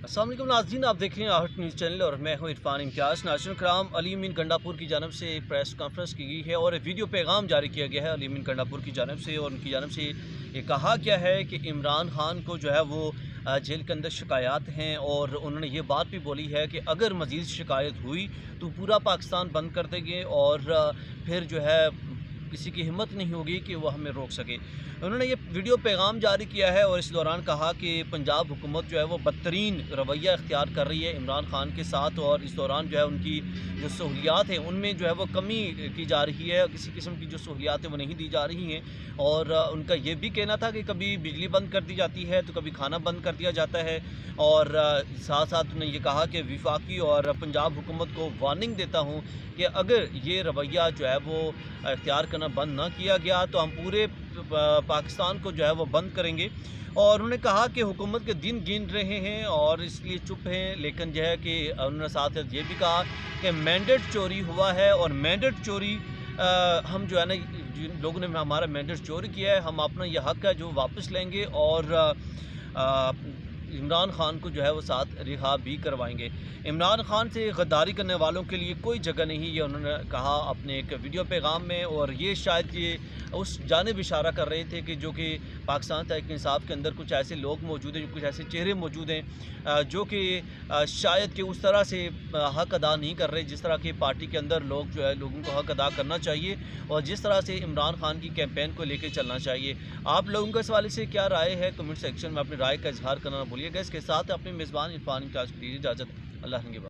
अस्सलाम वालेकुम नाज़रीन, आप देख रहे हैं आहट न्यूज़ चैनल और मैं हूं इरफान इम्तियाज़। नाज़रीन कराम, अली अमीन गंडापुर की जानब से एक प्रेस कॉन्फ्रेंस की गई है और एक वीडियो पैगाम जारी किया गया है अली अमीन गंडापुर की जानब से। और उनकी जानब से ये कहा गया है कि इमरान खान को जो है वो जेल के अंदर शिकायत हैं और उन्होंने ये बात भी बोली है कि अगर मज़ीद शिकायत हुई तो पूरा पाकिस्तान बंद कर देंगे और फिर जो है किसी की हिम्मत नहीं होगी कि वो हमें रोक सके। उन्होंने ये वीडियो पैगाम जारी किया है और इस दौरान कहा कि पंजाब हुकूमत जो है वो बदतरीन रवैया इख्तियार कर रही है इमरान खान के साथ, और इस दौरान जो है उनकी जो सहूलियात हैं उनमें जो है वो कमी की जा रही है, किसी किस्म की जो सहूलियात हैं वो नहीं दी जा रही हैं। और उनका ये भी कहना था कि कभी बिजली बंद कर दी जाती है तो कभी खाना बंद कर दिया जाता है। और साथ साथ उन्होंने ये कहा कि वफाकी और पंजाब हुकूमत को वार्निंग देता हूँ कि अगर ये रवैया जो है वो इख्तियार करना बंद ना किया गया तो हम पूरे पाकिस्तान को जो है वो बंद करेंगे। और उन्होंने कहा कि हुकूमत के दिन गिन रहे हैं और इसलिए चुप हैं, लेकिन जो है कि उन्होंने साथ ये भी कहा कि मैंडेट चोरी हुआ है और मैंडेट चोरी हम जो है ना, जिन लोगों ने हमारा मैंडेट चोरी किया है हम अपना यह हक़ है जो वापस लेंगे और इमरान खान को जो है वो साथ रिहा भी करवाएंगे। इमरान खान से गद्दारी करने वालों के लिए कोई जगह नहीं, ये उन्होंने कहा अपने एक वीडियो पैगाम में। और ये शायद ये उस जानिब इशारा कर रहे थे कि जो कि पाकिस्तान तहरीक इंसाफ के अंदर कुछ ऐसे लोग मौजूद हैं, कुछ ऐसे चेहरे मौजूद हैं जो कि शायद कि उस तरह से हक़ अदा नहीं कर रहे जिस तरह की पार्टी के अंदर लोग जो है लोगों को हक़ अदा करना चाहिए और जिस तरह से इमरान खान की कैंपेन को लेकर चलना चाहिए। आप लोगों का इस वाले से क्या राय है, कमेंट सेक्शन में अपनी राय का इजहार करना ना भूलिएगा। इसके साथ अपने मेज़बान इरफान इम्तियाज़ को दीजिए इजाज़त। अल्लाह निगहबान।